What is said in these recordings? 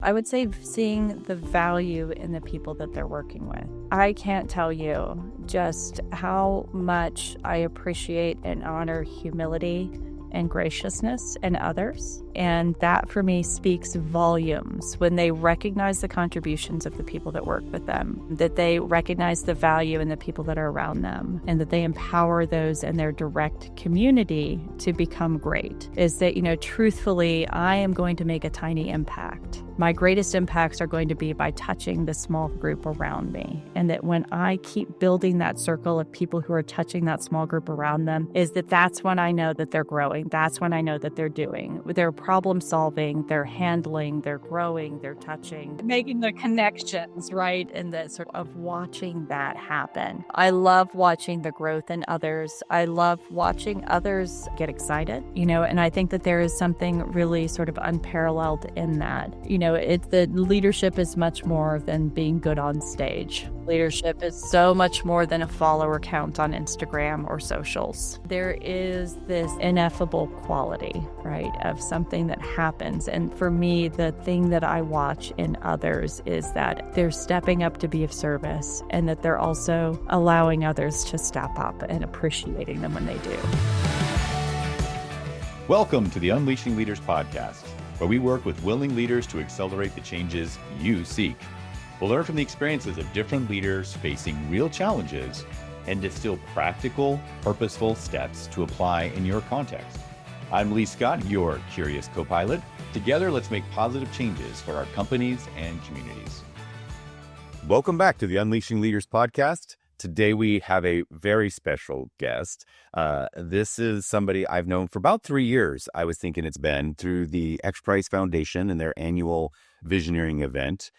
I would say seeing the value in the people that they're working with. I can't tell you just how much I appreciate and honor humility and graciousness in others. And that for me speaks volumes when they recognize the contributions of the people that work with them, that they recognize the value in the people that are around them, and that they empower those in their direct community to become great. Is that, truthfully, I am going to make a tiny impact. My greatest impacts are going to be by touching the small group around me. And that when I keep building that circle of people who are touching that small group around them, that's when I know that they're growing. That's when I know that they're problem solving, they're handling, they're growing, they're touching, making the connections, right? And the sort of watching that happen. I love watching the growth in others. I love watching others get excited, and I think that there is something really sort of unparalleled in that. The leadership is much more than being good on stage. Leadership is so much more than a follower count on Instagram or socials. There is this ineffable quality, right, of something that happens. And for me, the thing that I watch in others is that they're stepping up to be of service, and that they're also allowing others to step up and appreciating them when they do. Welcome to the Unleashing Leaders podcast, where we work with willing leaders to accelerate the changes you seek. We'll learn from the experiences of different leaders facing real challenges and distill practical, purposeful steps to apply in your context. I'm Lee Scott, your curious co-pilot. Together, let's make positive changes for our companies and communities. Welcome back to the Unleashing Leaders podcast. Today, we have a very special guest. This is somebody I've known for about 3 years. I was thinking it's been through the X Prize Foundation and their annual visioneering event.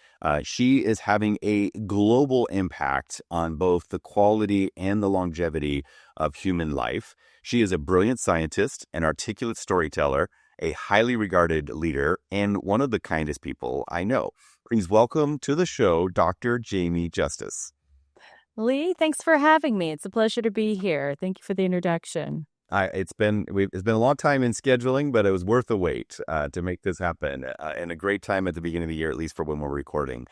She is having a global impact on both the quality and the longevity of human life. She is a brilliant scientist, an articulate storyteller, a highly regarded leader, and one of the kindest people I know. Please welcome to the show, Dr. Jamie Justice. Lee, thanks for having me. It's a pleasure to be here. Thank you for the introduction. It's been a long time in scheduling, but it was worth the wait to make this happen, and a great time at the beginning of the year, at least for when we're recording.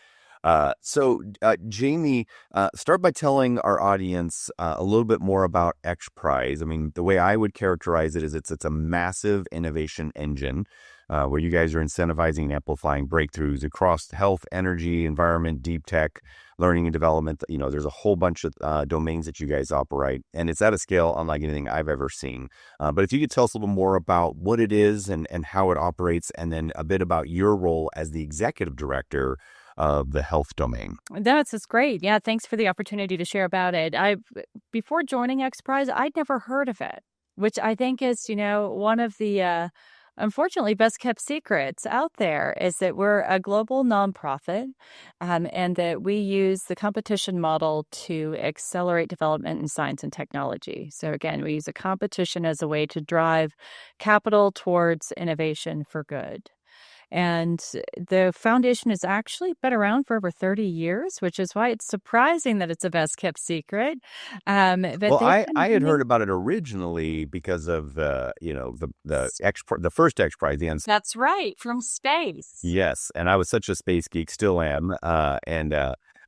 So, Jamie, start by telling our audience a little bit more about X Prize. I mean, the way I would characterize it is it's a massive innovation engine where you guys are incentivizing and amplifying breakthroughs across health, energy, environment, deep tech, learning and development. There's a whole bunch of domains that you guys operate, and it's at a scale unlike anything I've ever seen. But if you could tell us a little more about what it is and how it operates, and then a bit about your role as the executive director of the health domain. That's great. Yeah, thanks for the opportunity to share about it. Before joining X Prize, I'd never heard of it, which I think is, one of the unfortunately best kept secrets out there, is that we're a global nonprofit, and that we use the competition model to accelerate development in science and technology. So again, we use a competition as a way to drive capital towards innovation for good. And the foundation has actually been around for over 30 years, which is why it's surprising that it's a best kept secret. Well, I had heard about it originally because of the first X Prize. That's right, from space. Yes, and I was such a space geek, still am, and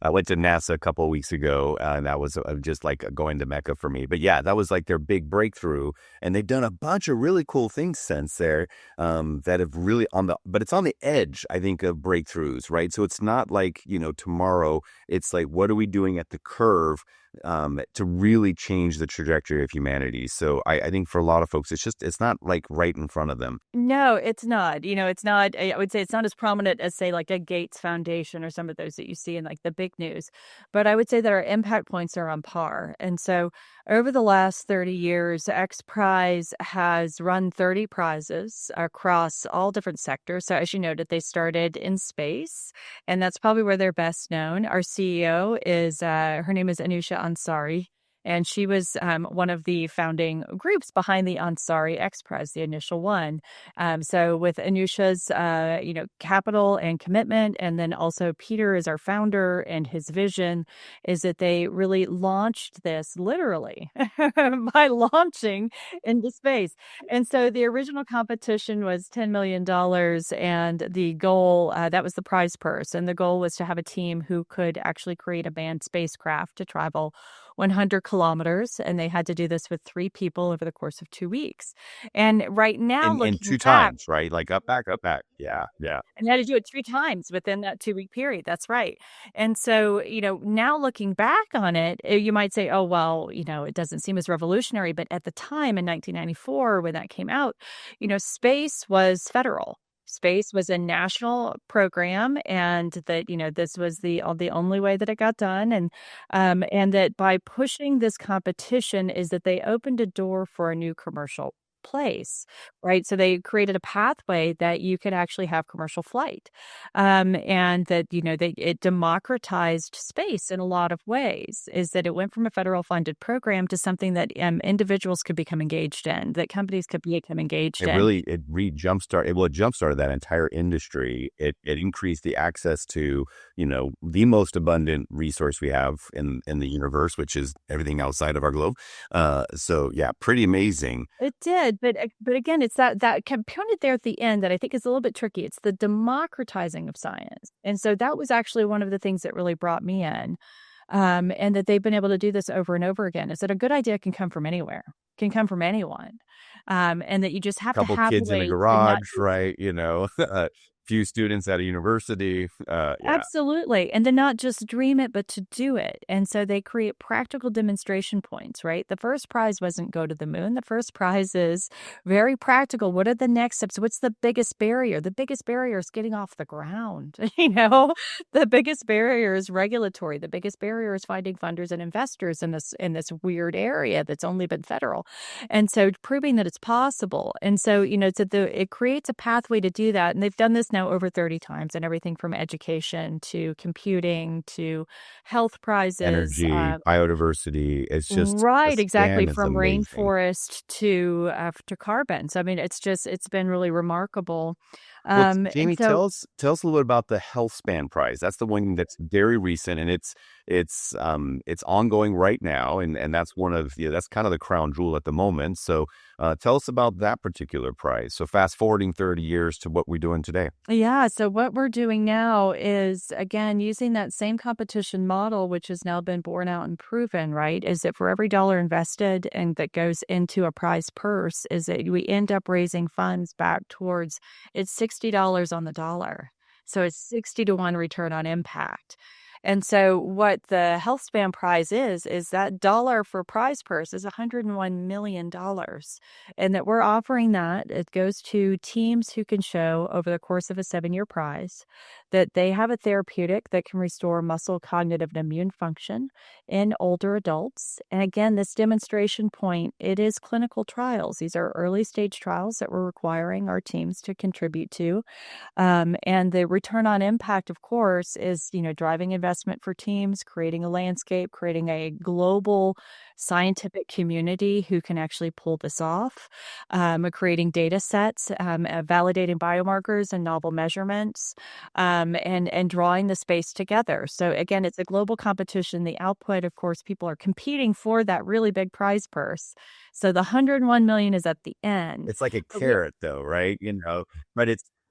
I went to NASA a couple of weeks ago, and that was just like going to Mecca for me. But yeah, that was like their big breakthrough, and they've done a bunch of really cool things since there that have really but it's on the edge, I think, of breakthroughs, right? So it's not like, tomorrow. It's like, what are we doing at the curve to really change the trajectory of humanity? So I think for a lot of folks, it's not like right in front of them. No, it's not. It's not, I would say it's not as prominent as, say, like a Gates Foundation or some of those that you see in like the big news. But I would say that our impact points are on par. And so over the last 30 years, X Prize has run 30 prizes across all different sectors. So as you noted, they started in space, and that's probably where they're best known. Our CEO is, her name is Anusha Ansari. And she was one of the founding groups behind the Ansari X Prize, the initial one. So with Anusha's, capital and commitment, and then also Peter is our founder, and his vision is that they really launched this literally by launching into space. And so the original competition was $10 million, and the goal, that was the prize purse. And the goal was to have a team who could actually create a manned spacecraft to travel 100 kilometers. And they had to do this with 3 people over the course of 2 weeks. And right now, In looking two back, times, right? Like up, back, up, back. Yeah, yeah. and they had to do it 3 times within that 2-week period. That's right. And so, now looking back on it, you might say, oh, well, it doesn't seem as revolutionary. But at the time in 1994, when that came out, space was federal. Space was a national program, and that, this was the only way that it got done. And that by pushing this competition is that they opened a door for a new commercial place, right? So they created a pathway that you could actually have commercial flight, and that it democratized space in a lot of ways. Is that it went from a federal funded program to something that individuals could become engaged in, that companies could become engaged in. It jumpstarted that entire industry. It increased the access to, the most abundant resource we have in the universe, which is everything outside of our globe. So yeah, pretty amazing. It did, but again, it's that component there at the end that I think is a little bit tricky. It's the democratizing of science, and so that was actually one of the things that really brought me in, and that they've been able to do this over and over again. Is that a good idea can come from anywhere, can come from anyone, and that you just have to Couple have a kids in a way to not. garage, right? A few students at a university. Yeah. Absolutely. And to not just dream it, but to do it. And so they create practical demonstration points, right? The first prize wasn't go to the moon. The first prize is very practical. What are the next steps? What's the biggest barrier? The biggest barrier is getting off the ground. The biggest barrier is regulatory. The biggest barrier is finding funders and investors in this weird area that's only been federal. And so proving that it's possible. And so, it creates a pathway to do that. And they've done this now over 30 times, and everything from education to computing to health prizes. Energy, biodiversity. It's just the Right, exactly, span is from amazing. rainforest to carbon. So I mean, it's been really remarkable. Well, And Jamie, so tell us a little bit about the Health Span Prize. That's the one that's very recent, and it's ongoing right now, and that's one of that's kind of the crown jewel at the moment. So tell us about that particular prize. So fast forwarding 30 years to what we're doing today. Yeah, so what we're doing now is, again, using that same competition model, which has now been borne out and proven, right? Is that for every dollar invested and that goes into a prize purse, is that we end up raising funds back towards it's $60 on the dollar. So it's 60 to 1 return on impact. And so what the Health Span Prize is that dollar for prize purse is $101 million. And that we're offering that. It goes to teams who can show over the course of a 7-year prize that they have a therapeutic that can restore muscle, cognitive, and immune function in older adults. And again, this demonstration point, it is clinical trials. These are early stage trials that we're requiring our teams to contribute to. And the return on impact, of course, is, driving investment for teams, creating a landscape, creating a global scientific community who can actually pull this off, creating data sets, validating biomarkers and novel measurements, and drawing the space together. So again, it's a global competition. The output, of course, people are competing for that really big prize purse. So the 101 million is at the end. It's like a carrot, though, right?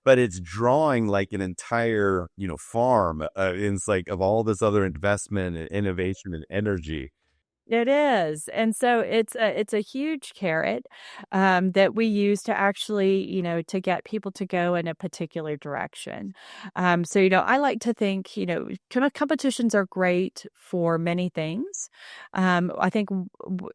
But it's drawing like an entire farm. It's like of all this other investment and innovation and energy. It is. And so it's a huge carrot that we use to actually, to get people to go in a particular direction. So, I like to think, competitions are great for many things. I think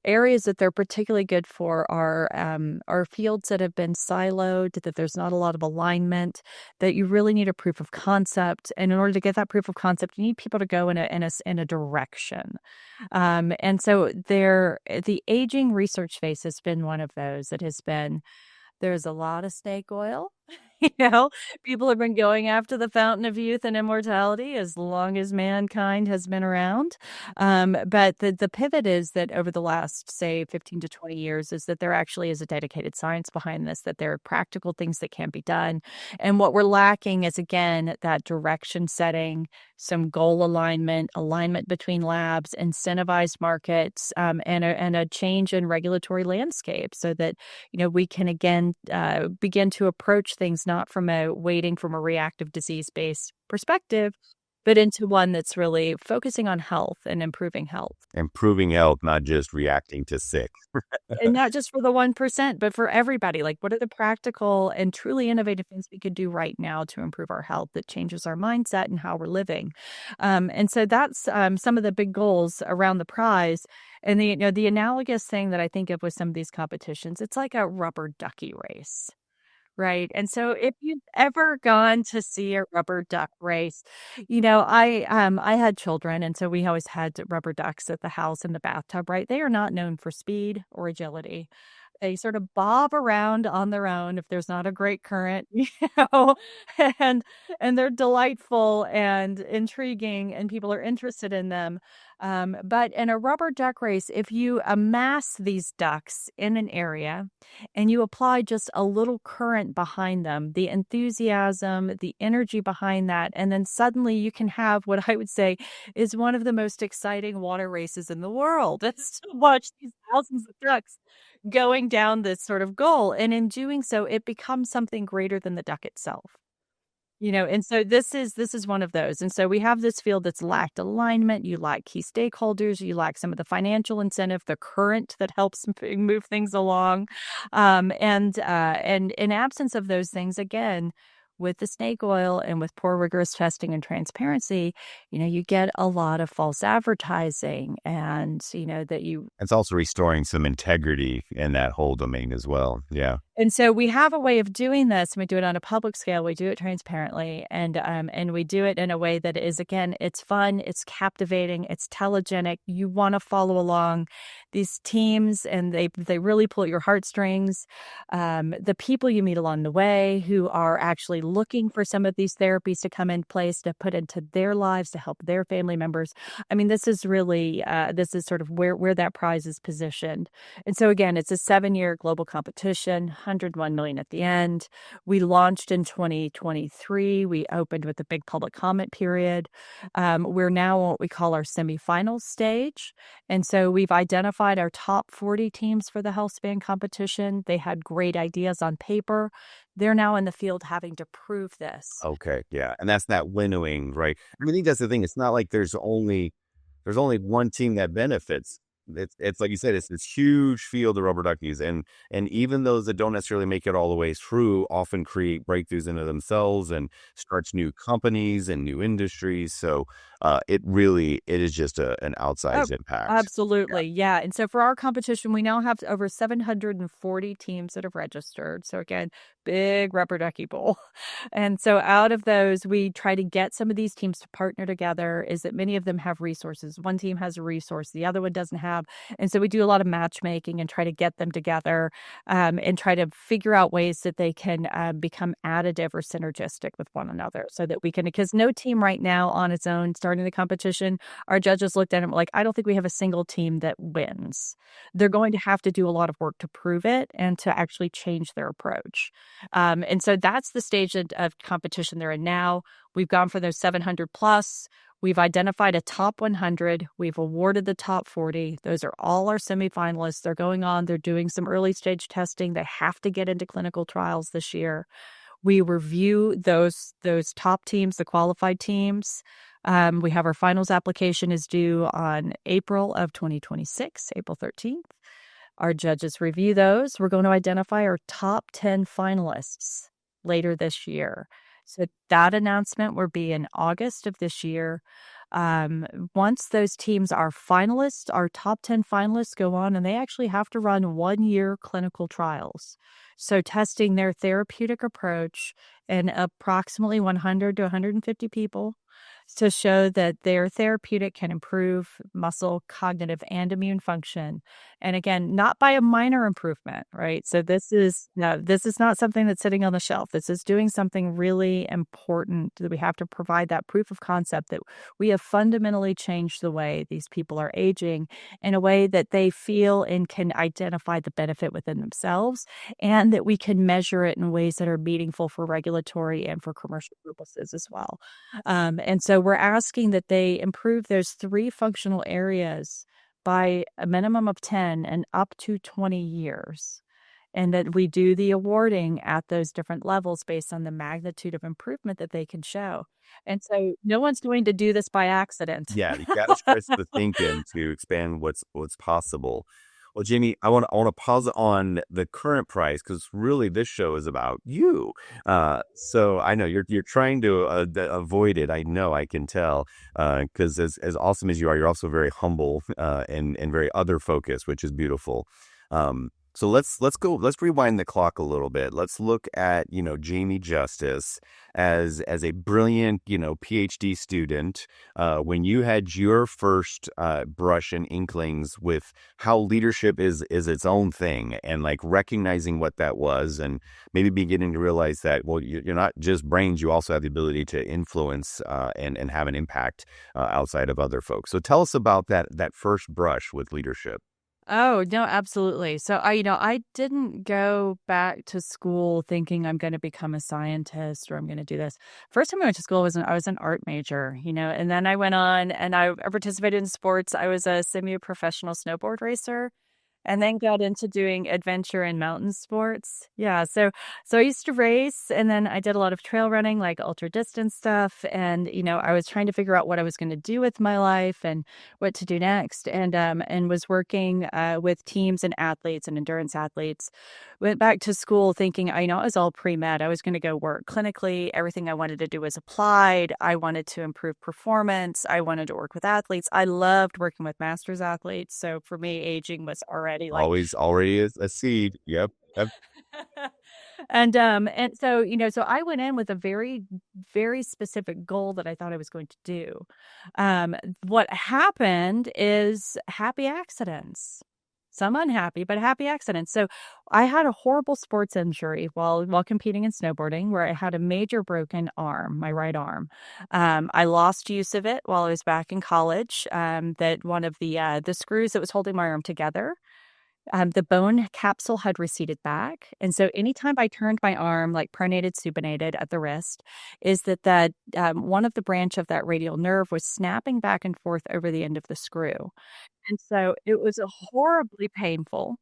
areas that they're particularly good for are fields that have been siloed, that there's not a lot of alignment, that you really need a proof of concept. And in order to get that proof of concept, you need people to go in a direction. And so the aging research phase has been one of those that has been, there's a lot of snake oil. You know, people have been going after the fountain of youth and immortality as long as mankind has been around. But the pivot is that over the last, say, 15 to 20 years, is that there actually is a dedicated science behind this, that there are practical things that can be done. And what we're lacking is, again, that direction setting, some goal alignment, alignment between labs, incentivized markets, and a change in regulatory landscape so that we can again begin to approach things not from a waiting from a reactive disease-based perspective, but into one that's really focusing on health and improving health. Improving health, not just reacting to sick. And not just for the 1%, but for everybody. Like, what are the practical and truly innovative things we could do right now to improve our health that changes our mindset and how we're living? And so that's some of the big goals around the prize. And the analogous thing that I think of with some of these competitions, it's like a rubber ducky race. Right. And so if you've ever gone to see a rubber duck race, I had children, and so we always had rubber ducks at the house in the bathtub, right? They are not known for speed or agility. They sort of bob around on their own if there's not a great current, know, and they're delightful and intriguing, and people are interested in them. But in a rubber duck race, if you amass these ducks in an area and you apply just a little current behind them, the enthusiasm, the energy behind that, and then suddenly you can have what I would say is one of the most exciting water races in the world. It's to watch these thousands of ducks going down this sort of goal. And in doing so, it becomes something greater than the duck itself. And so this is one of those. And so we have this field that's lacked alignment. You lack key stakeholders. You lack some of the financial incentive, the current that helps move things along. And in absence of those things, again, with the snake oil and with poor rigorous testing and transparency, you get a lot of false advertising and, that you. It's also restoring some integrity in that whole domain as well. Yeah. And so we have a way of doing this, and we do it on a public scale. We do it transparently, and we do it in a way that is, again, it's fun, it's captivating, it's telegenic. You want to follow along these teams, and they really pull at your heartstrings. The people you meet along the way who are actually looking for some of these therapies to come in place to put into their lives to help their family members. I mean, this is really this is sort of where that prize is positioned. And so again, it's a 7-year global competition. 101 million at the end. We launched in 2023. We opened with a big public comment period. We're now on what we call our semifinals stage. And so we've identified our top 40 teams for the health span competition. They had great ideas on paper. They're now in the field having to prove this. Okay. Yeah. And that's that winnowing, right? I think that's the thing. It's not like there's only one team that benefits. It's like you said, it's this huge field of rubber duckies, and even those that don't necessarily make it all the way through often create breakthroughs into themselves and starts new companies and new industries. So it is just an outsized impact. Absolutely. Yeah. And so for our competition, we now have over 740 teams that have registered. So again, big rubber ducky bowl. And so out of those, we try to get some of these teams to partner together, is that many of them have resources. One team has a resource, the other one doesn't have. And so we do a lot of matchmaking and try to get them together and try to figure out ways that they can become additive or synergistic with one another so that we can, because no team right now on its own starting the competition, our judges looked at it like, I don't think we have a single team that wins. They're going to have to do a lot of work to prove it and to actually change their approach. And so that's the stage of competition they're in now. We've gone for those 700 plus. We've identified a top 100. We've awarded the top 40. Those are all our semifinalists. They're going on. They're doing some early stage testing. They have to get into clinical trials this year. We review those top teams, the qualified teams. We have our finals application is due on April of 2026, April 13th. Our judges review those. We're going to identify our top 10 finalists later this year. So that announcement will be in August of this year. Once those teams are finalists, our top 10 finalists go on and they actually have to run 1-year clinical trials. So testing their therapeutic approach in approximately 100 to 150 people. to show that their therapeutic can improve muscle, cognitive, and immune function. And again, not by a minor improvement, right? So this is no, this is not something that's sitting on the shelf. This is doing something really important that we have to provide that proof of concept that we have fundamentally changed the way these people are aging in a way that they feel and can identify the benefit within themselves, and that we can measure it in ways that are meaningful for regulatory and for commercial purposes as well. And so we're asking that they improve those three functional areas by a minimum of 10 and up to 20 years. And that we do the awarding at those different levels based on the magnitude of improvement that they can show. And so no one's going to do this by accident. Yeah, you got to stretch the thinking to expand what's possible. Well, Jamie, I want to pause on the current price because really this show is about you. So I know you're trying to avoid it. I know, I can tell, because as awesome as you are, you're also very humble and very other focused, which is beautiful. So let's rewind the clock a little bit. Let's look at, Jamie Justice as a brilliant, PhD student, when you had your first brush and inklings with how leadership is its own thing, and like recognizing what that was, and maybe beginning to realize that, well, you're not just brains, you also have the ability to influence and have an impact outside of other folks. So tell us about that first brush with leadership. Oh, no, absolutely. So I didn't go back to school thinking I'm going to become a scientist or I'm going to do this. First time I went to school I was an art major, and then I went on and I participated in sports. I was a semi-professional snowboard racer. And then got into doing adventure and mountain sports. Yeah, so I used to race, and then I did a lot of trail running, like ultra distance stuff. And I was trying to figure out what I was going to do with my life and what to do next. And was working with teams and athletes and endurance athletes. Went back to school thinking, I was all pre-med. I was going to go work clinically. Everything I wanted to do was applied. I wanted to improve performance. I wanted to work with athletes. I loved working with masters athletes. So for me, aging was already like Already is a seed. Yep. Yep. and so so I went in with a very, very specific goal that I thought I was going to do. What happened is happy accidents. Some unhappy, but happy accidents. So I had a horrible sports injury while competing in snowboarding, where I had a major broken arm, my right arm. I lost use of it while I was back in college. That one of the screws that was holding my arm together, the bone capsule had receded back. And so anytime I turned my arm, like pronated, supinated at the wrist, is that one of the branch of that radial nerve was snapping back and forth over the end of the screw. And so it was horribly painful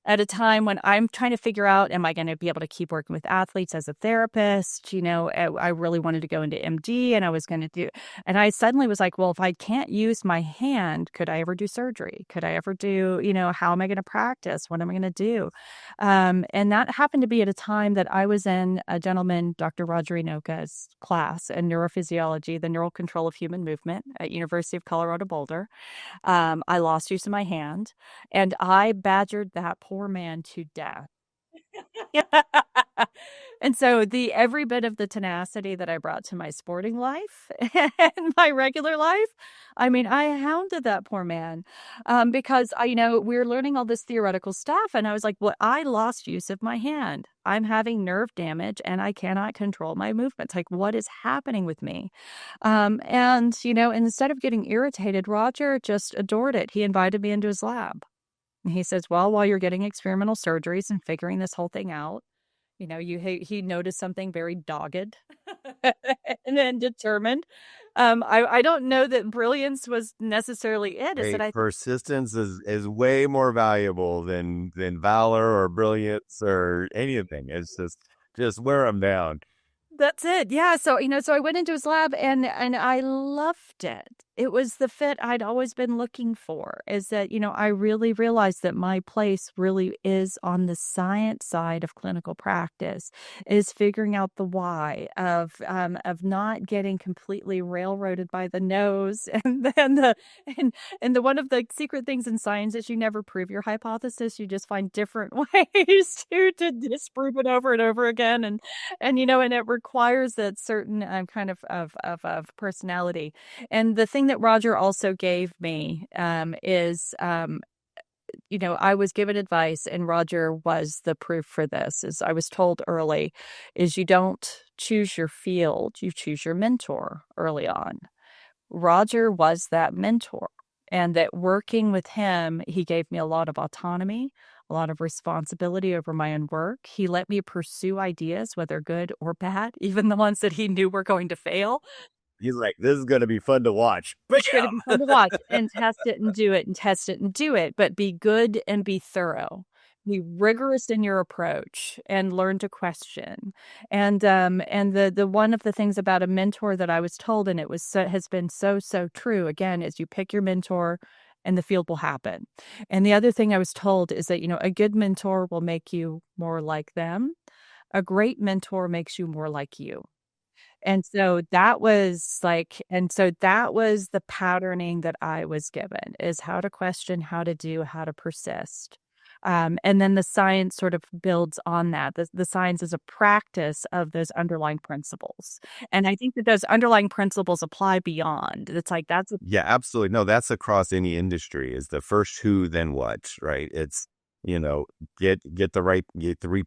at a time when I'm trying to figure out, am I going to be able to keep working with athletes as a therapist? I really wanted to go into MD, and I was going to do, and I suddenly was like, well, if I can't use my hand, could I ever do surgery? Could I ever do, how am I going to practice? What am I going to do? And that happened to be at a time that I was in a gentleman, Dr. Roger Inoka's class in neurophysiology, the neural control of human movement at University of Colorado Boulder. I lost use of my hand, and I badgered that poor man to death. And so every bit of the tenacity that I brought to my sporting life and my regular life, I hounded that poor man, because we were learning all this theoretical stuff, and I was like, well, I lost use of my hand. I'm having nerve damage and I cannot control my movements. Like, what is happening with me? And instead of getting irritated, Roger just adored it. He invited me into his lab. And he says, well, while you're getting experimental surgeries and figuring this whole thing out, he noticed something very dogged and then determined. I don't know that brilliance was necessarily it. Is that Persistence is way more valuable than valor or brilliance or anything. It's just wear them down. That's it. Yeah. So I went into his lab and I loved it. it was the fit I'd always been looking for, is that, I really realized that my place really is on the science side of clinical practice, is figuring out the why of not getting completely railroaded by the nose. And then the one of the secret things in science is you never prove your hypothesis. You just find different ways to disprove it over and over again. And it requires that certain kind of personality. And the thing that Roger also gave me is, I was given advice, and Roger was the proof for this. Is I was told early, is you don't choose your field, you choose your mentor early on. Roger was that mentor, and that working with him, he gave me a lot of autonomy, a lot of responsibility over my own work. He let me pursue ideas, whether good or bad, even the ones that he knew were going to fail. He's like, this is going to be fun to watch. It's going to be fun to watch and test it and do it and test it and do it, but be good and be thorough. Be rigorous in your approach and learn to question. And the one of the things about a mentor that I was told, and it was has been so true, again, is you pick your mentor and the field will happen. And the other thing I was told is that, a good mentor will make you more like them. A great mentor makes you more like you. And so that was the patterning that I was given, is how to question, how to do, how to persist. And then the science sort of builds on that. The science is a practice of those underlying principles. And I think that those underlying principles apply beyond. It's like, yeah, absolutely. No, that's across any industry, is the first who, then what, right? It's, get the right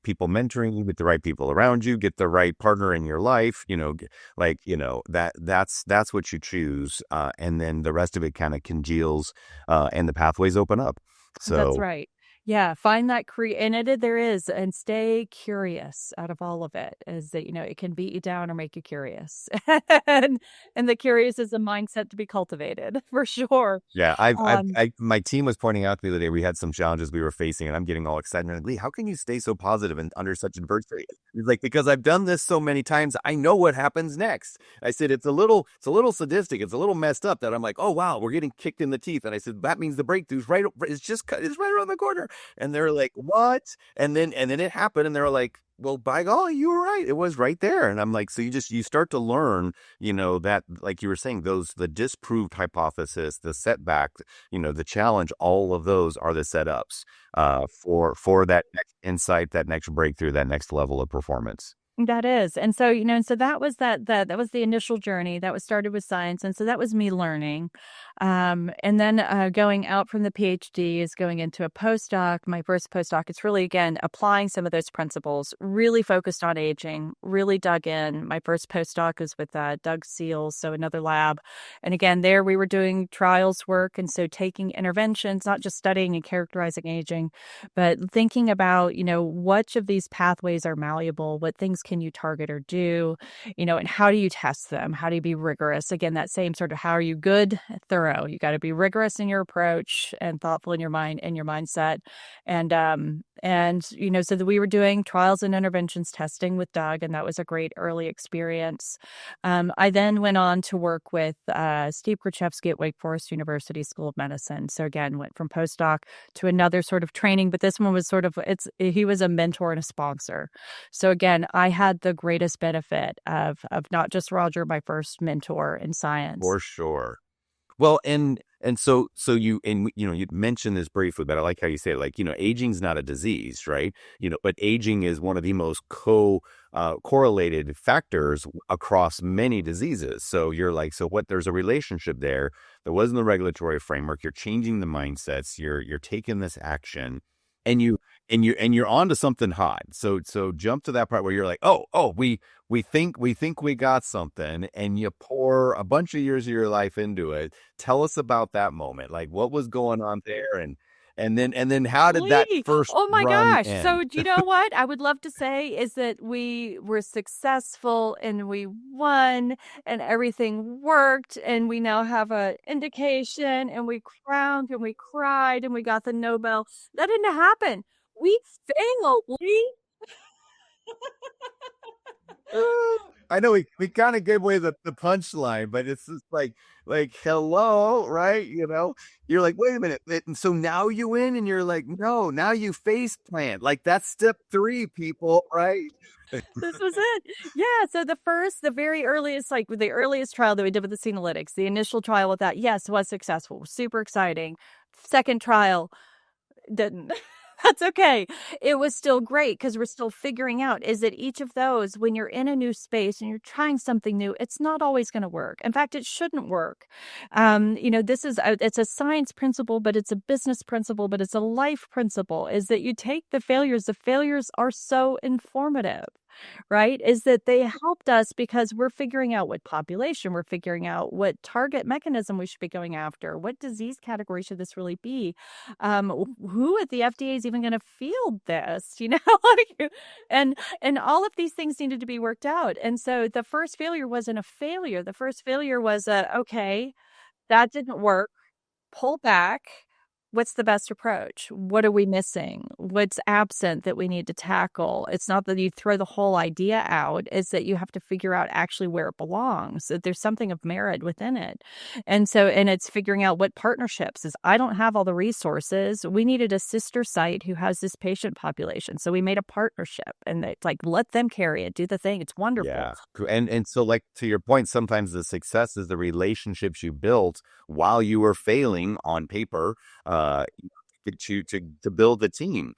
people mentoring you, get the right people around you, get the right partner in your life, that's what you choose. And then the rest of it kind of congeals, and the pathways open up. So that's right. Yeah, find that there is, and stay curious out of all of it, is that, it can beat you down or make you curious. and the curious is a mindset to be cultivated, for sure. yeah, my team was pointing out the other day, we had some challenges we were facing, and I'm getting all excited. And I'm like, Lee, how can you stay so positive and under such adversity? He's like, because I've done this so many times, I know what happens next. I said, it's a little sadistic, it's a little messed up, that I'm like, oh wow, we're getting kicked in the teeth. And I said, that means the breakthrough's it's right around the corner. And they're like, what? And then it happened, and they're like, well, by golly, you were right. It was right there. And I'm like, so you start to learn, that, like you were saying, the disproved hypothesis, the setback, the challenge, all of those are the setups for that next insight, that next breakthrough, that next level of performance. That is. And so, so that was that was the initial journey that was started with science. And so that was me learning. And then going out from the PhD is going into a postdoc. My first postdoc, it's really, again, applying some of those principles, really focused on aging, really dug in. My first postdoc was with Doug Seals, so another lab. And again, there we were doing trials work. And so taking interventions, not just studying and characterizing aging, but thinking about, which of these pathways are malleable, what things can you target or do, and how do you test them? How do you be rigorous? Again, that same sort of, how are you good, thorough? You got to be rigorous in your approach and thoughtful in your mind and your mindset. So that we were doing trials and interventions testing with Doug, and that was a great early experience. I then went on to work with Steve Krzyzewski at Wake Forest University School of Medicine. So again, went from postdoc to another sort of training, but this one was he was a mentor and a sponsor. So again, I had the greatest benefit of not just Roger, my first mentor in science. For sure. Well, and so you mentioned this briefly, but I like how you say it, like, aging's not a disease, right? But aging is one of the most correlated factors across many diseases. So you're like, there's a relationship there. There wasn't the regulatory framework. You're changing the mindsets. You're taking this action, and you're onto something hot. So jump to that part where you're like, we think we got something, and you pour a bunch of years of your life into it. Tell us about that moment. Like, what was going on there, and then how did that first Oh my run gosh. end? So do you know what I would love to say is that we were successful and we won and everything worked, and we now have an indication, and we crowned and we cried and we got the Nobel. That didn't happen. We failed, Lee. I know we kind of gave away the punchline, but it's just like hello, right? You're like, wait a minute, and so now you win, and you're like, no, now you face plant. Like that's step 3, people, right? This was it. Yeah. So the very earliest, like the earliest trial that we did with the Senolytics, the initial trial with that, yes, was successful. Super exciting. Second trial didn't. That's okay. It was still great because we're still figuring out is that each of those, when you're in a new space and you're trying something new, it's not always going to work. In fact, it shouldn't work. It's a science principle, but it's a business principle, but it's a life principle, is that you take the failures. The failures are so informative, right? Is that they helped us because we're figuring out what population, we're figuring out what target mechanism we should be going after, what disease category should this really be, who at the FDA is even going to field this, and all of these things needed to be worked out. And so the first failure wasn't a failure. The first failure was okay, that didn't work. Pull back. What's the best approach? What are we missing? What's absent that we need to tackle? It's not that you throw the whole idea out, it's that you have to figure out actually where it belongs, that there's something of merit within it. And it's figuring out what partnerships is, I don't have all the resources. We needed a sister site who has this patient population. So we made a partnership, and it's like, let them carry it, do the thing. It's wonderful. Yeah. And so, like, to your point, sometimes the success is the relationships you built while you were failing on paper, to build the team.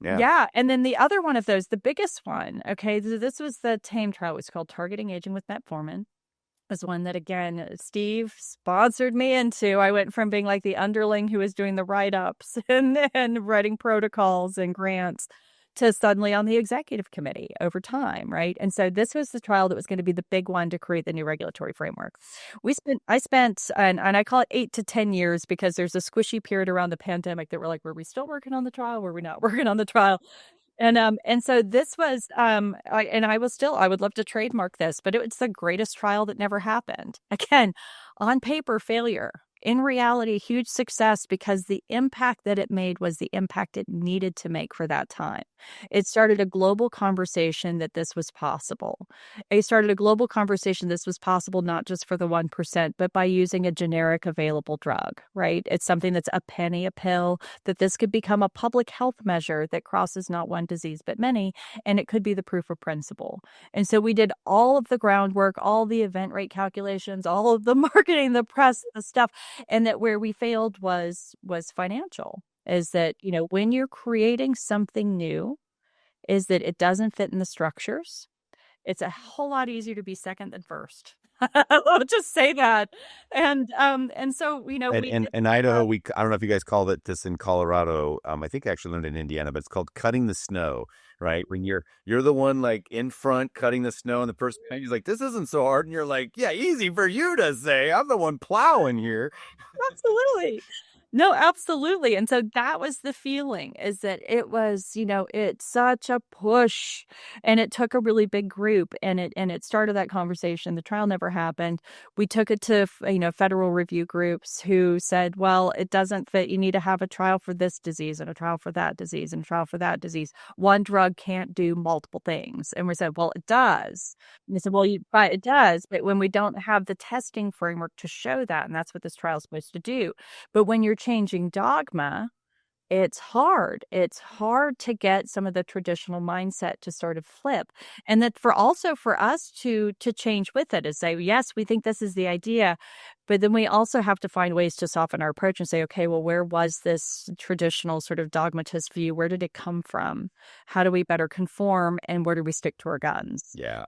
Yeah. And then the other one of those, the biggest one, okay, this was the TAME trial. It was called Targeting Aging with Metformin. It was one that, again, Steve sponsored me into. I went from being like the underling who was doing the write-ups and writing protocols and grants to suddenly on the executive committee over time, right? And so this was the trial that was going to be the big one to create the new regulatory framework. I spent, and I call it 8 to 10 years, because there's a squishy period around the pandemic that we're like, were we still working on the trial? Were we not working on the trial? And so this was, I would love to trademark this, but it's the greatest trial that never happened. Again, on paper, failure. In reality, huge success, because the impact that it made was the impact it needed to make for that time. It started a global conversation that this was possible. It started a global conversation this was possible not just for the 1%, but by using a generic available drug, right? It's something that's a penny a pill, that this could become a public health measure that crosses not one disease but many, and it could be the proof of principle. And so we did all of the groundwork, all the event rate calculations, all of the marketing, the press, the stuff. And that where we failed was financial, is that, when you're creating something new, is that it doesn't fit in the structures. It's a whole lot easier to be second than first. I'll just say that. And so, in Idaho, I don't know if you guys call it this in Colorado. I think I actually learned in Indiana, but it's called cutting the snow, right? When you're the one like in front cutting the snow, and the person behind you's like, this isn't so hard. And you're like, yeah, easy for you to say. I'm the one plowing here. Absolutely. No, absolutely. And so that was the feeling, is that it was, it's such a push, and it took a really big group, and it started that conversation. The trial never happened. We took it to, federal review groups who said, well, it doesn't fit. You need to have a trial for this disease and a trial for that disease and a trial for that disease. One drug can't do multiple things. And we said, well, it does. And they said, well, it does. But when we don't have the testing framework to show that, and that's what this trial is supposed to do. But when you're changing dogma, it's hard. It's hard to get some of the traditional mindset to sort of flip. And that for us to change with it, is say, yes, we think this is the idea, but then we also have to find ways to soften our approach and say, okay, well, where was this traditional sort of dogmatist view? Where did it come from? How do we better conform? And where do we stick to our guns? Yeah.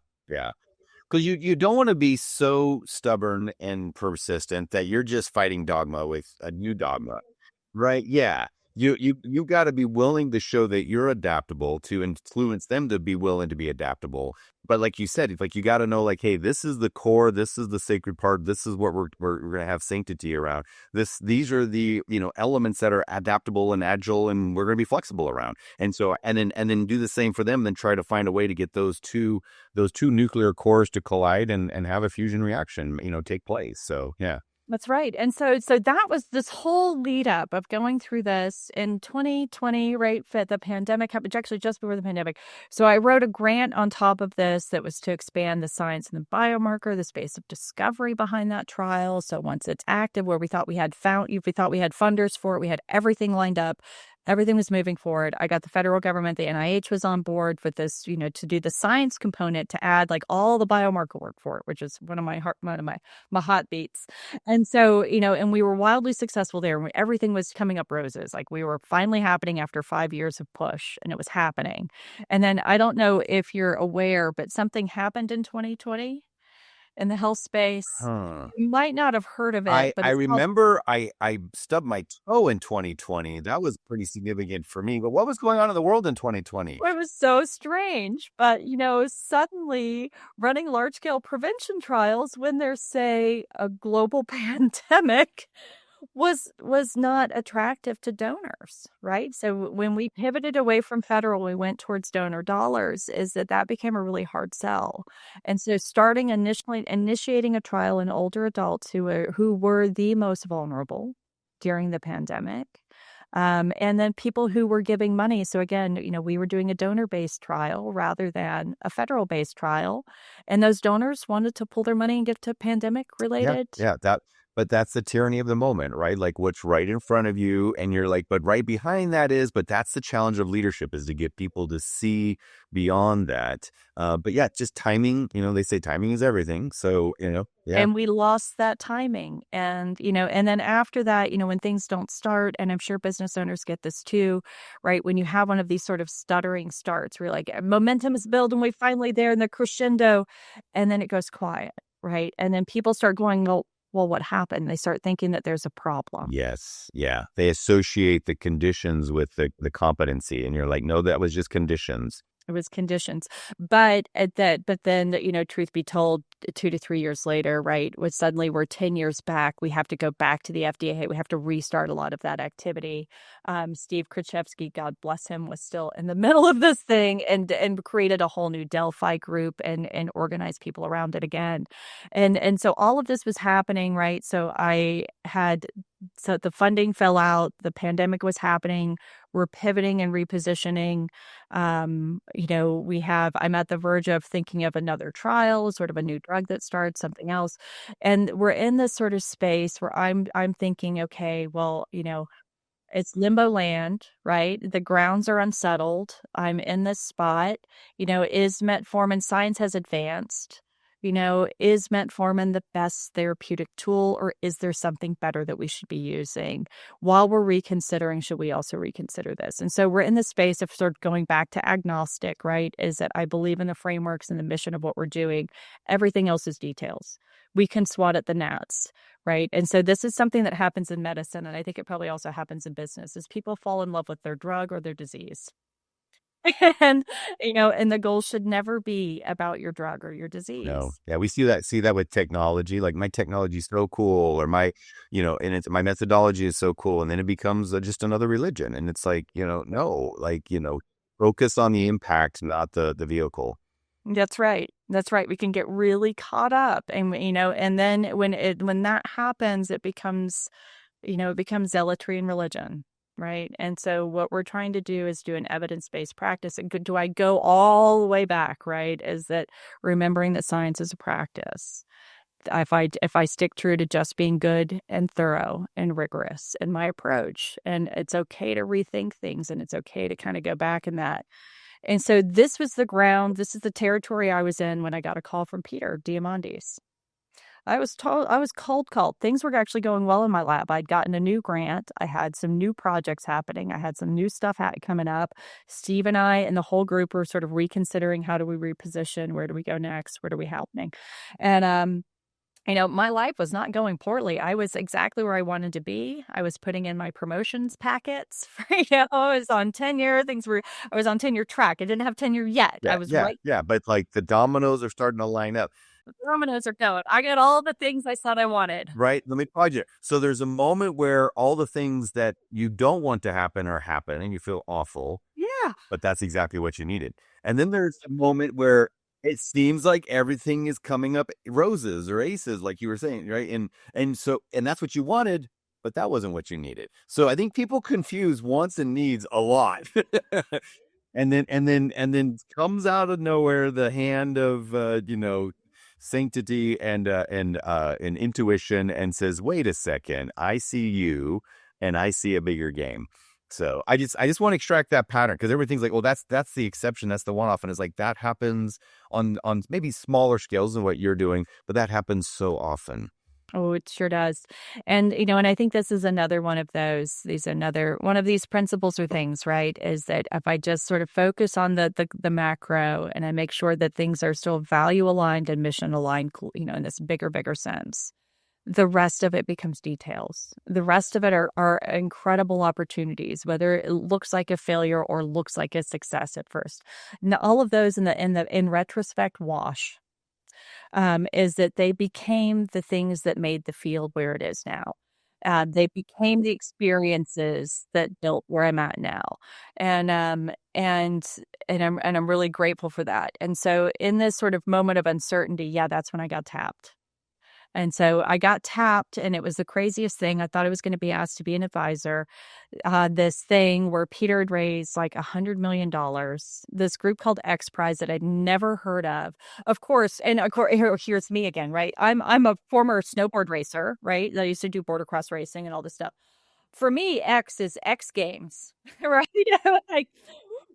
Because you don't want to be so stubborn and persistent that you're just fighting dogma with a new dogma, right? Yeah. You got to be willing to show that you're adaptable, to influence them to be willing to be adaptable. But like you said, it's like you got to know, like, hey, this is the core, this is the sacred part, this is what we're going to have sanctity around. These are the elements that are adaptable and agile, and we're going to be flexible around. And so and then do the same for them. Then try to find a way to get those two nuclear cores to collide and have a fusion reaction take place. So yeah. That's right. And so that was this whole lead up of going through this in 2020, right? Fit the pandemic happened actually just before the pandemic. So I wrote a grant on top of this that was to expand the science and the biomarker, the space of discovery behind that trial. So once it's active, where we thought we had funders for it, we had everything lined up. Everything was moving forward. I got the federal government, the NIH was on board with this, to do the science component to add like all the biomarker work for it, which is one of my hot beats. And so, and we were wildly successful there. Everything was coming up roses. Like we were finally happening after 5 years of push, and it was happening. And then I don't know if you're aware, but something happened in 2020 in the health space. Huh. You might not have heard of it, but I remember I stubbed my toe in 2020. That was pretty significant for me. But what was going on in the world in 2020? It was so strange. But, suddenly running large scale prevention trials when there's, say, a global pandemic was not attractive to donors, right? So when we pivoted away from federal, we went towards donor dollars, is that became a really hard sell. And so initiating a trial in older adults who were the most vulnerable during the pandemic. And then people who were giving money. So again, we were doing a donor-based trial rather than a federal-based trial. And those donors wanted to pull their money and give to pandemic-related. Yeah, but that's the tyranny of the moment, right? Like what's right in front of you, and you're like, but right behind that but that's the challenge of leadership, is to get people to see beyond that. But yeah, just timing, they say timing is everything. So, yeah. And we lost that timing. And, and then after that, when things don't start, and I'm sure business owners get this too, right? When you have one of these sort of stuttering starts, where you're like, momentum is building, we finally there in the crescendo, and then it goes quiet, right? And then people start going, well, what happened? They start thinking that there's a problem. Yes. Yeah. They associate the conditions with the competency, and you're like, no, that was just conditions. It was conditions. But then, truth be told, 2 to 3 years later, right, when suddenly we're 10 years back, we have to go back to the FDA. We have to restart a lot of that activity. Steve Krzyzewski, God bless him, was still in the middle of this thing and created a whole new Delphi group and organized people around it again. And so all of this was happening, right? So the funding fell out, the pandemic was happening, we're pivoting and repositioning. I'm at the verge of thinking of another trial, sort of a new drug that starts, something else. And we're in this sort of space where I'm thinking, okay, well, it's limbo land, right? The grounds are unsettled. I'm in this spot, is metformin, science has advanced. Is metformin the best therapeutic tool, or is there something better that we should be using? While we're reconsidering, should we also reconsider this? And so we're in the space of sort of going back to agnostic, right? Is that I believe in the frameworks and the mission of what we're doing. Everything else is details. We can swat at the gnats, right? And so this is something that happens in medicine, and I think it probably also happens in business, is people fall in love with their drug or their disease. And and the goal should never be about your drug or your disease. No. Yeah, we see that with technology. Like my technology is so cool, or my my methodology is so cool, and then it becomes just another religion. And it's like, no, like, focus on the impact, not the vehicle. That's right. We can get really caught up, and and then when that happens, it becomes zealotry and religion. Right. And so what we're trying to do is do an evidence-based practice. And do I go all the way back? Right. Is that remembering that science is a practice. If I stick true to just being good and thorough and rigorous in my approach, and it's okay to rethink things, and it's okay to kind of go back in that. And so this was the ground. This is the territory I was in when I got a call from Peter Diamandis. I was cold called. Things were actually going well in my lab. I'd gotten a new grant. I had some new projects happening. I had some new stuff coming up. Steve and I and the whole group were sort of reconsidering, how do we reposition? Where do we go next? What are we happening? And, my life was not going poorly. I was exactly where I wanted to be. I was putting in my promotions packets. I was on tenure. I was on tenure track. I didn't have tenure yet. Yeah, I was right. Yeah, but like the dominoes are starting to line up. The dominoes are going. I got all the things I thought I wanted. Right. Let me pause you. So there's a moment where all the things that you don't want to happen are happening, and you feel awful. Yeah. But that's exactly what you needed. And then there's a moment where it seems like everything is coming up roses or aces, like you were saying, right? And that's what you wanted, but that wasn't what you needed. So I think people confuse wants and needs a lot. And then comes out of nowhere the hand of sanctity and intuition, and says, wait a second, I see you and I see a bigger game. So I just want to extract that pattern, because everything's like, well, that's the exception, that's the one off, and it's like that happens on maybe smaller scales than what you're doing, but that happens so often. Oh, it sure does. And, and I think this is another one of another one of these principles or things, right? Is that if I just sort of focus on the macro, and I make sure that things are still value aligned and mission aligned, in this bigger sense, the rest of it becomes details. The rest of it are incredible opportunities, whether it looks like a failure or looks like a success at first. And all of those in retrospect wash. Is that they became the things that made the field where it is now. They became the experiences that built where I'm at now, and I'm really grateful for that. And so, in this sort of moment of uncertainty, yeah, that's when I got tapped. And so I got tapped, and it was the craziest thing. I thought I was going to be asked to be an advisor. This thing where Peter had raised like $100 million, this group called X Prize that I'd never heard of. Of course, here's me again, right? I'm a former snowboard racer, right? I used to do border cross racing and all this stuff. For me, X is X Games, right? Like,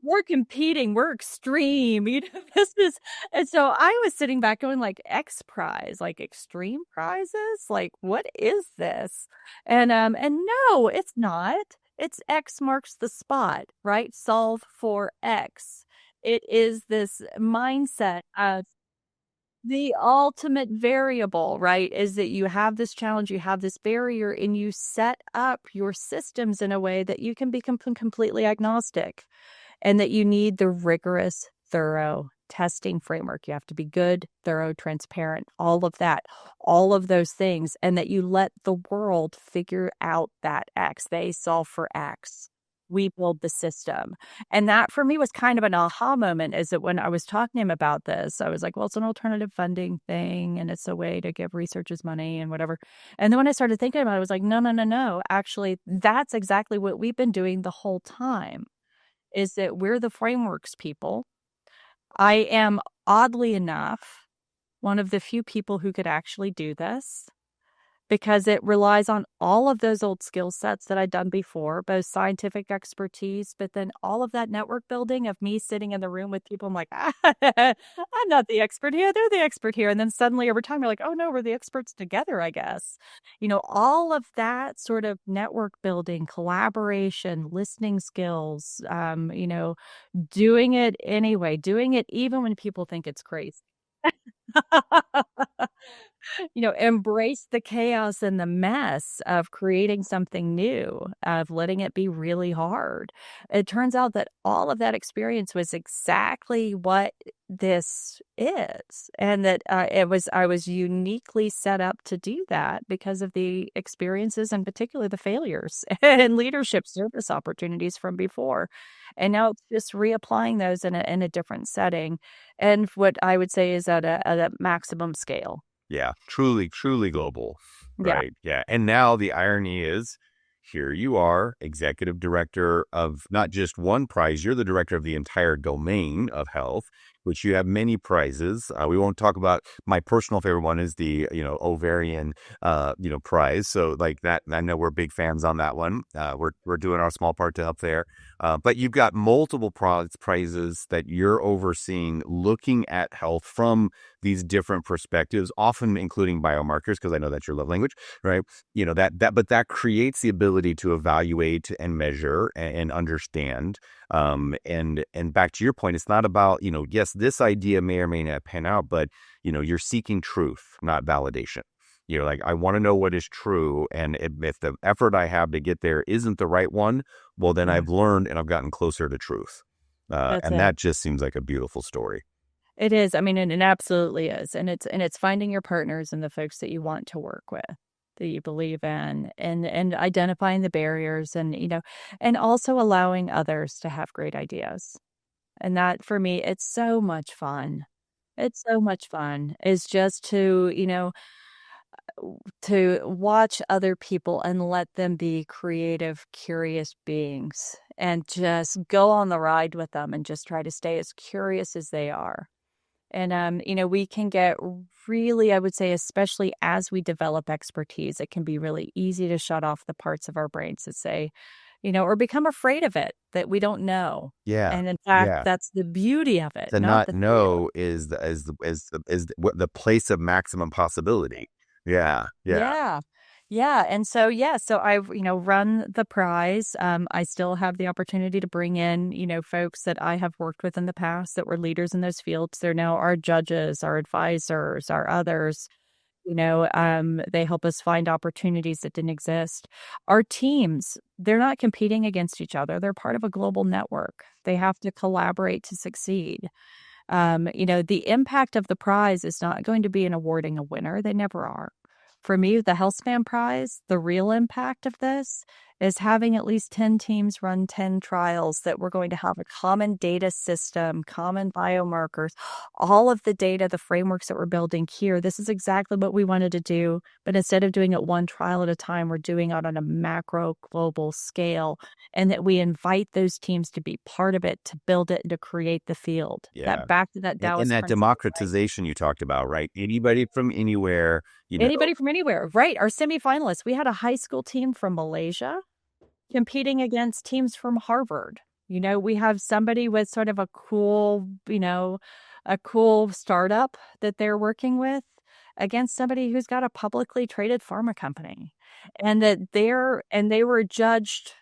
we're competing, we're extreme, this is, and so I was sitting back going like, X Prize, like extreme prizes? Like, what is this? And no, it's not. It's X marks the spot, right? Solve for X. It is this mindset of the ultimate variable, right? Is that you have this challenge, you have this barrier, and you set up your systems in a way that you can become completely agnostic, and that you need the rigorous, thorough testing framework. You have to be good, thorough, transparent, all of that, all of those things, and that you let the world figure out that X. They solve for X. We build the system. And that for me was kind of an aha moment, is that when I was talking to him about this, I was like, well, it's an alternative funding thing, and it's a way to give researchers money and whatever. And then when I started thinking about it, I was like, no. Actually, that's exactly what we've been doing the whole time, is that we're the frameworks people. I am, oddly enough, one of the few people who could actually do this, because it relies on all of those old skill sets that I'd done before, both scientific expertise, but then all of that network building of me sitting in the room with people. I'm like, I'm not the expert here, they're the expert here. And then suddenly over time, you're like, oh no, we're the experts together, I guess. All of that sort of network building, collaboration, listening skills, doing it anyway, doing it even when people think it's crazy. Embrace the chaos and the mess of creating something new, of letting it be really hard. It turns out that all of that experience was exactly what this is, and that I was uniquely set up to do that because of the experiences, and particularly the failures and leadership service opportunities from before. And now it's just reapplying those in a different setting, and what I would say is at a maximum scale. Yeah, truly, truly global. Yeah. Right. Yeah. And now the irony is, here you are, executive director of not just one prize, you're the director of the entire domain of health, which you have many prizes. We won't talk about, my personal favorite one is the, ovarian, prize. So like that, I know we're big fans on that one. We're doing our small part to help there. But you've got multiple prizes that you're overseeing, looking at health from these different perspectives, often including biomarkers, because I know that's your love language, right? But that creates the ability to evaluate and measure and understand. And back to your point, it's not about, yes, this idea may or may not pan out, but, you're seeking truth, not validation. You're like, I want to know what is true. And if the effort I have to get there isn't the right one, well, then I've learned and I've gotten closer to truth. And that just seems like a beautiful story. It is. I mean, and it absolutely is. And it's finding your partners and the folks that you want to work with, that you believe in, and identifying the barriers, and, and also allowing others to have great ideas. And that, for me, it's so much fun. It's so much fun. It's just to, to watch other people and let them be creative, curious beings and just go on the ride with them and just try to stay as curious as they are. And, we can get really, I would say, especially as we develop expertise, it can be really easy to shut off the parts of our brains that say, or become afraid of it that we don't know. Yeah. And in fact, Yeah. that's the beauty of it, To not not the fear. know is the place of maximum possibility. Yeah. Yeah. Yeah. Yeah. And so, so I've, run the prize. I still have the opportunity to bring in, folks that I have worked with in the past that were leaders in those fields. They're now our judges, our advisors, our others. They help us find opportunities that didn't exist. Our teams, they're not competing against each other. They're part of a global network. They have to collaborate to succeed. The impact of the prize is not going to be in awarding a winner. They never are. For me, the HealthSpan Prize, the real impact of this is having at least 10 teams run 10 trials that we're going to have a common data system, common biomarkers, all of the data, the frameworks that we're building here. This is exactly what we wanted to do. But instead of doing it one trial at a time, we're doing it on a macro global scale, and that we invite those teams to be part of it, to build it, and to create the field. Yeah. That back to that And Dallas that principle, right? democratization you talked about, right? Anybody from anywhere, Anybody from anywhere, right? Our semifinalists, we had a high school team from Malaysia competing against teams from Harvard. We have somebody with sort of a cool startup that they're working with against somebody who's got a publicly traded pharma company. And they were judged,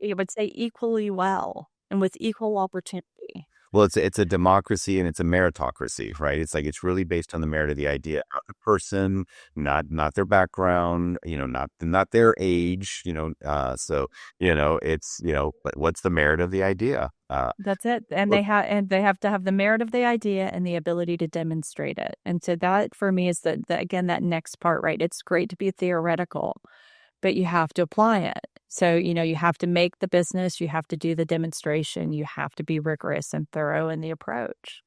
I would say, equally well and with equal opportunity. Well, it's a democracy and it's a meritocracy, right? It's like it's really based on the merit of the idea, not the person, not their background, not their age, so it's but what's the merit of the idea? That's it. And Well, they have to have the merit of the idea and the ability to demonstrate it. And so that for me is again, that next part, right? It's great to be theoretical, but you have to apply it. So, you have to make the business, you have to do the demonstration, you have to be rigorous and thorough in the approach.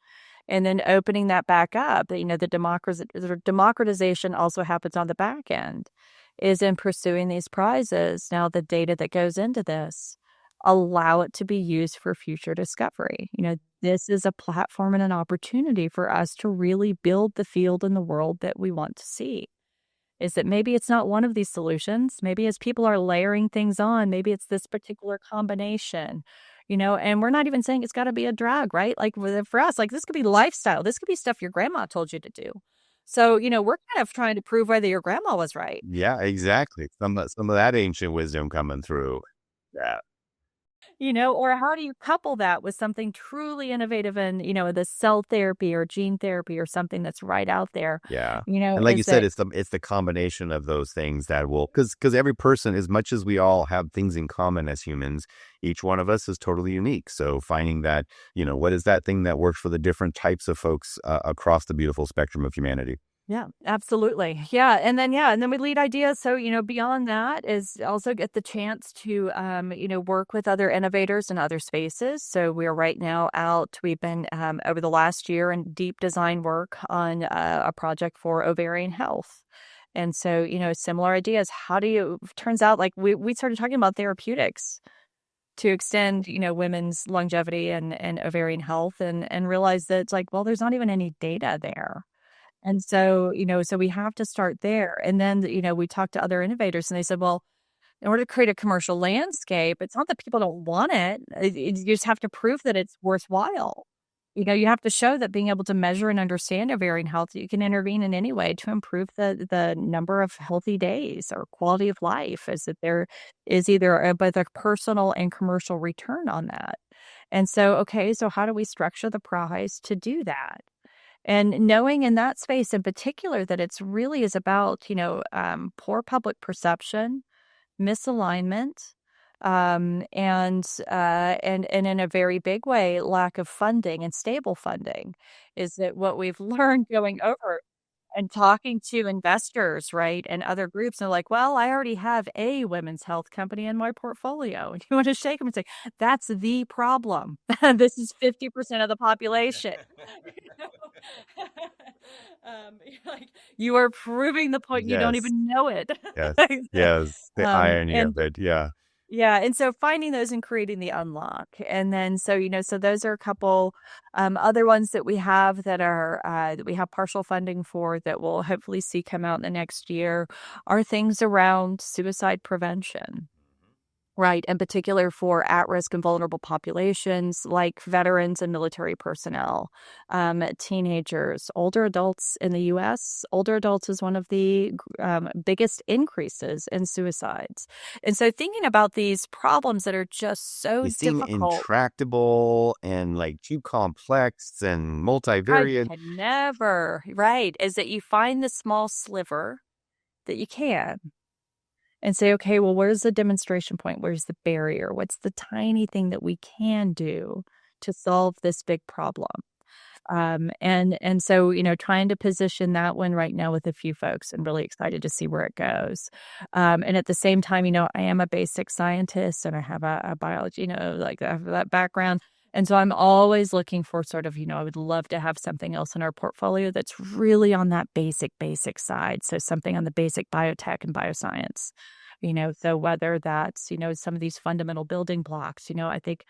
And then opening that back up, the democratization also happens on the back end, is in pursuing these prizes. Now, the data that goes into this, allow it to be used for future discovery. This is a platform and an opportunity for us to really build the field and the world that we want to see. Is that maybe it's not one of these solutions. Maybe as people are layering things on, maybe it's this particular combination, and we're not even saying it's got to be a drug, right? Like for us, like this could be lifestyle. This could be stuff your grandma told you to do. So, we're kind of trying to prove whether your grandma was right. yeah, exactly. Some of that ancient wisdom coming through. Yeah. Or how do you couple that with something truly innovative in, the cell therapy or gene therapy or something that's right out there? Yeah. And like you Is said, that it's the combination of those things that will, because every person, as much as we all have things in common as humans, each one of us is totally unique. So finding that, what is that thing that works for the different types of folks across the beautiful spectrum of humanity? Yeah, absolutely. And then we lead ideas. So, beyond that is also get the chance to, work with other innovators in other spaces. So we're right now out, we've been over the last year in deep design work on a project for ovarian health. And so, similar ideas. Turns out like we started talking about therapeutics to extend, women's longevity and ovarian health and realize that it's like, well, there's not even any data there. And so, so we have to start there. And then, we talked to other innovators and they said, well, in order to create a commercial landscape, it's not that people don't want it. You just have to prove that it's worthwhile. You have to show that being able to measure and understand ovarian health, you can intervene in any way to improve the number of healthy days or quality of life, is that there is either both a personal and commercial return on that. And so, okay, so how do we structure the prize to do that? And knowing in that space in particular that it's really is about, poor public perception, misalignment, and in a very big way, lack of funding and stable funding is that what we've learned going over. and talking to investors, right, and other groups, they're like, "Well, I already have a women's health company in my portfolio." And you want to shake them and say, "That's the problem. This is 50% of the population." You know? Like, you are proving the point, you don't Yes. even know it. Yes. Yes. The irony And of it. Yeah. yeah, and so finding those and creating the unlock. And then so, so those are a couple other ones that we have that we have partial funding for that we'll hopefully see come out in the next year are things around suicide prevention. Right, in particular for at-risk and vulnerable populations like veterans and military personnel, teenagers, older adults in the U.S. Older adults is one of the biggest increases in suicides. And so thinking about these problems that are just so They seem difficult, intractable and like too complex and I multivariate. can never, right, is that you find the small sliver that you can. And say, okay, well, where's the demonstration point? Where's the barrier? What's the tiny thing that we can do to solve this big problem? And so, trying to position that one right now with a few folks and really excited to see where it goes. And at the same time, I am a basic scientist and I have a biology, like I have that background. And so I'm always looking for sort of, I would love to have something else in our portfolio that's really on that basic side. So something on the basic biotech and bioscience, so whether that's, some of these fundamental building blocks, I think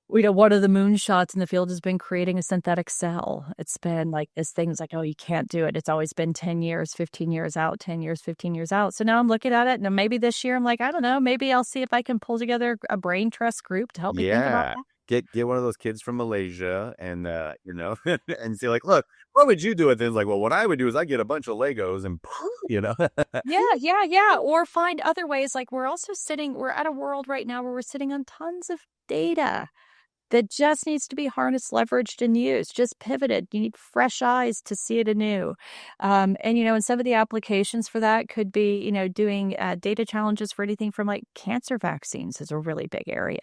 one of the moonshots in the field has been creating a synthetic cell. It's been like this thing's like, oh, you can't do it. It's always been 10 years, 15 years out, 10 years, 15 years out. So now I'm looking at it and maybe this year I'm like, I don't know, maybe I'll see if I can pull together a brain trust group to help me think about Yeah. that. Get one of those kids from Malaysia and and say like, look, what would you do with this? Like, well, what I would do is I get a bunch of Legos and Yeah. Or find other ways. Like we're at a world right now where we're sitting on tons of data that just needs to be harnessed, leveraged, and used, just pivoted. You need fresh eyes to see it anew. And some of the applications for that could be, doing data challenges for anything from like cancer vaccines is a really big area.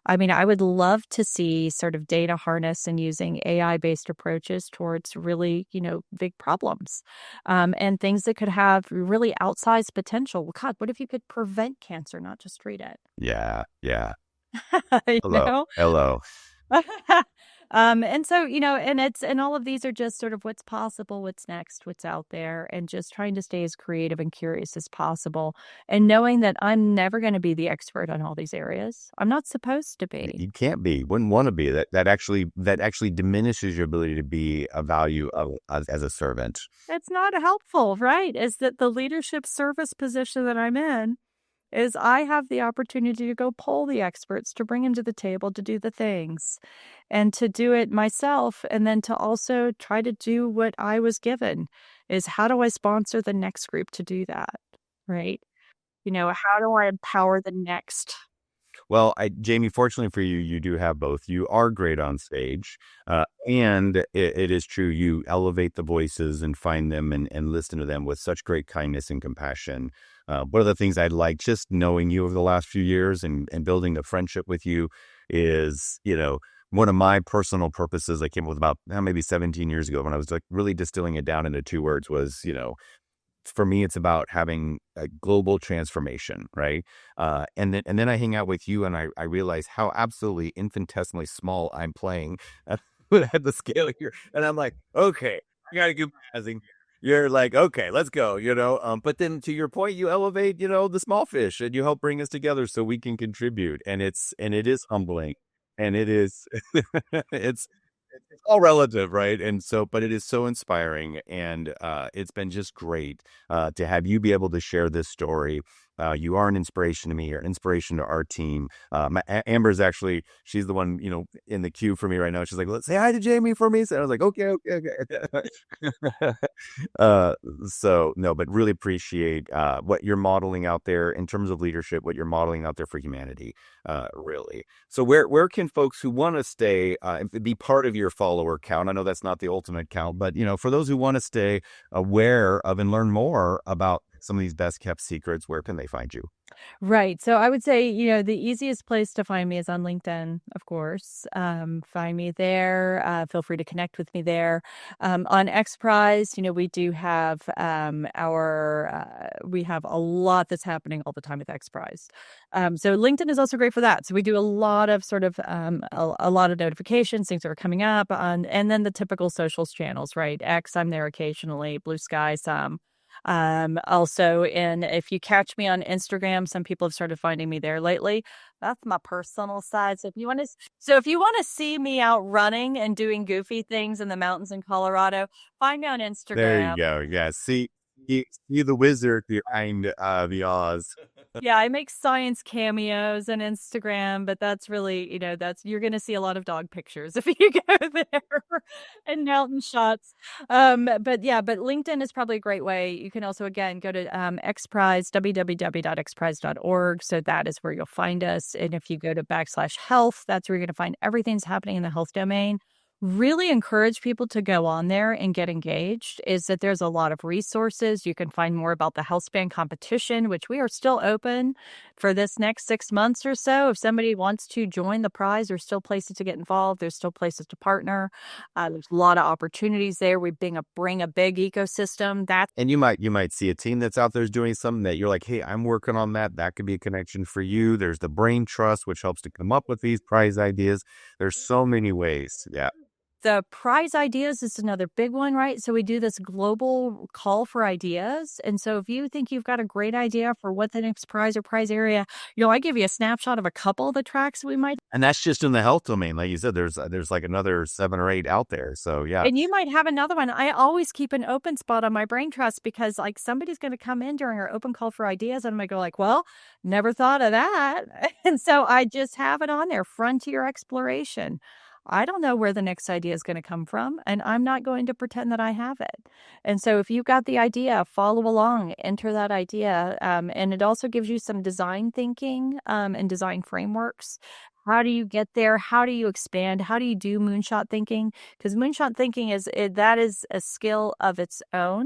I mean, I would love to see sort of data harness and using AI-based approaches towards really, big problems and things that could have really outsized potential. Well, God, what if you could prevent cancer, not just treat it? Yeah. Yeah. You Hello. know? Hello. And so, and all of these are just sort of what's possible, what's next, what's out there, and just trying to stay as creative and curious as possible. And knowing that I'm never going to be the expert on all these areas. I'm not supposed to be. You can't be, wouldn't want to be. That actually diminishes your ability to be a value as a servant. It's not helpful, right? Is that the leadership service position that I'm in is I have the opportunity to go poll the experts, to bring them to the table, to do the things and to do it myself. And then to also try to do what I was given is how do I sponsor the next group to do that? Right. How do I empower the next? Well, Jamie, fortunately for you, you do have both. You are great on stage, and it is true. You elevate the voices and find them and listen to them with such great kindness and compassion. One of the things I like just knowing you over the last few years and building a friendship with you is, one of my personal purposes I came up with about maybe 17 years ago when I was like really distilling it down into 2 words was, for me, it's about having a global transformation, right? And then I hang out with you, and I realize how absolutely infinitesimally small I'm playing at the scale here. And I'm like, okay, I gotta keep passing. You're like, okay, let's go, But then to your point, you elevate, the small fish, and you help bring us together so we can contribute. And it is humbling, and it is it's all relative, right? And so, but it is so inspiring, and it's been just great to have you be able to share this story. You are an inspiration to me. You're an inspiration to our team. Amber's actually, she's the one, in the queue for me right now. She's like, let's say hi to Jamie for me. So I was like, okay. So no, but really appreciate what you're modeling out there in terms of leadership, what you're modeling out there for humanity, really. So where can folks who want to stay be part of your follower count? I know that's not the ultimate count, but for those who want to stay aware of and learn more about some of these best kept secrets, where can they find you? Right. So I would say, the easiest place to find me is on LinkedIn, of course. Find me there. Feel free to connect with me there. On X Prize, we do have we have a lot that's happening all the time with X Prize. So LinkedIn is also great for that. So we do a lot of sort of a lot of notifications, things that are coming up on, and then the typical socials channels, right? X, I'm there occasionally. Blue Sky, some. Also, and if you catch me on Instagram, some people have started finding me there lately. That's my personal side. So if you want to see me out running and doing goofy things in the mountains in Colorado, find me on There you Instagram. go. Yeah. See the wizard behind the Oz. Yeah, I make science cameos on Instagram, but that's really, you're going to see a lot of dog pictures if you go there and mountain shots. But LinkedIn is probably a great way. You can also, again, go to XPrize, www.xprize.org. So that is where you'll find us. And if you go to /health, that's where you're going to find everything that's happening in the health domain. Really encourage people to go on there and get engaged. Is that there's a lot of resources. You can find more about the health span competition, which we are still open for this next 6 months or so. If somebody wants to join the prize, there's still places to get involved. There's still places to partner. There's a lot of opportunities there. We bring a big ecosystem. And you might see a team that's out there doing something that you're like, hey, I'm working on that. That could be a connection for you. There's the brain trust, which helps to come up with these prize ideas. There's so many ways. Yeah. The prize ideas is another big one, right? So we do this global call for ideas. And so if you think you've got a great idea for what the next prize or prize area, I give you a snapshot of a couple of the tracks we might. And that's just in the health domain. Like you said, there's like another 7 or 8 out there. So yeah. And you might have another one. I always keep an open spot on my brain trust because like somebody's going to come in during our open call for ideas and I'm going to go like, well, never thought of that. And so I just have it on there, frontier exploration. I don't know where the next idea is going to come from, and I'm not going to pretend that I have it. And so if you've got the idea, follow along, enter that idea. And it also gives you some design thinking and design frameworks. How do you get there? How do you expand? How do you do moonshot thinking? Because moonshot thinking that is a skill of its own.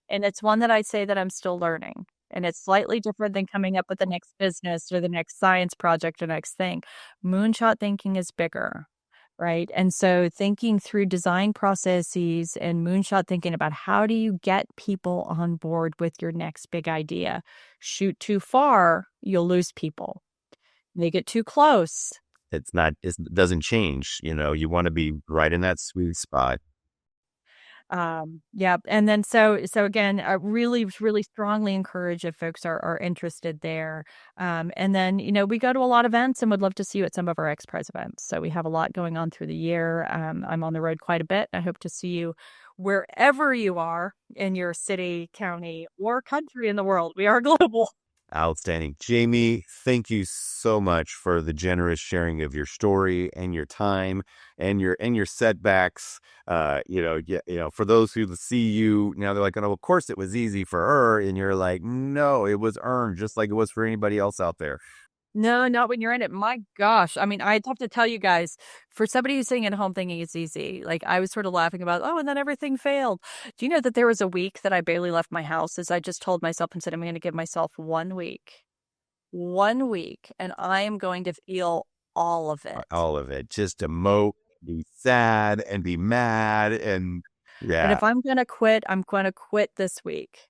And it's one that I'd say that I'm still learning. And it's slightly different than coming up with the next business or the next science project or next thing. Moonshot thinking is bigger. Right. And so thinking through design processes and moonshot thinking about how do you get people on board with your next big idea? Shoot too far, you'll lose people. They get too close. It doesn't change. You want to be right in that sweet spot. Yeah. And then so again, I really, really strongly encourage if folks are interested there. And then, we go to a lot of events and would love to see you at some of our X Prize events. So we have a lot going on through the year. I'm on the road quite a bit. I hope to see you wherever you are in your city, county, or country in the world. We are global. Outstanding. Jamie, thank you so much for the generous sharing of your story and your time and your setbacks. For those who see you now, they're like, oh, of course it was easy for her. And you're like, no, it was earned just like it was for anybody else out there. No, not when you're in it. My gosh. I mean, I'd have to tell you guys, for somebody who's sitting at home thinking it's easy, like I was sort of laughing about, and then everything failed. Do you know that there was a week that I barely left my house as I just told myself and said, I'm going to give myself 1 week, and I am going to feel all of it. All of it. Just to mope, be sad and be mad. And yeah. And if I'm going to quit, I'm going to quit this week.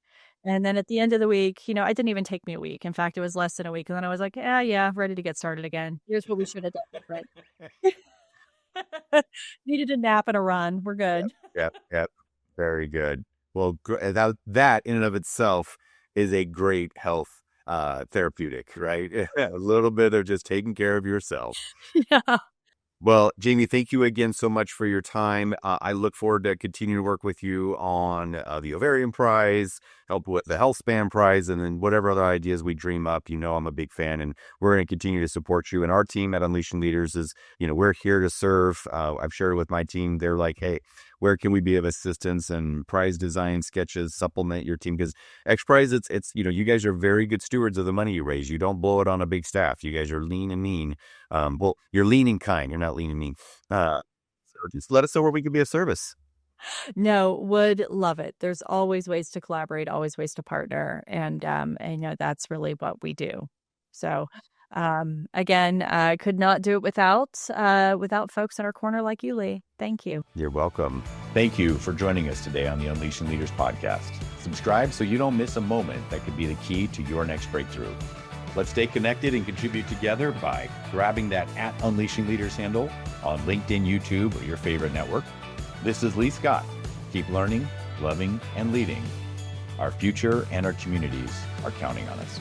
And then at the end of the week, it didn't even take me a week. In fact, it was less than a week. And then I was like, yeah, ready to get started again. Here's what we should have done different. Needed a nap and a run. We're good. Yep. Very good. Well, that in and of itself is a great health therapeutic, right? A little bit of just taking care of yourself. Yeah. Well, Jamie, thank you again so much for your time. I look forward to continuing to work with you on the Ovarian Prize, help with the Health Span Prize, and then whatever other ideas we dream up. I'm a big fan, and we're going to continue to support you. And our team at Unleashing Leaders is, we're here to serve. I've shared it with my team. They're like, hey, where can we be of assistance and prize design sketches, supplement your team? Because X Prize, it's you guys are very good stewards of the money you raise. You don't blow it on a big staff. You guys are lean and mean. Well, you're lean and kind. You're not lean and mean. So just let us know where we can be of service. No, would love it. There's always ways to collaborate, always ways to partner, and that's really what we do. So, again, I could not do it without folks in our corner like you, Lee. Thank you. You're welcome. Thank you for joining us today on the Unleashing Leaders podcast. Subscribe so you don't miss a moment that could be the key to your next breakthrough. Let's stay connected and contribute together by grabbing that @Unleashing Leaders handle on LinkedIn, YouTube, or your favorite network. This is Lee Scott. Keep learning, loving, and leading. Our future and our communities are counting on us.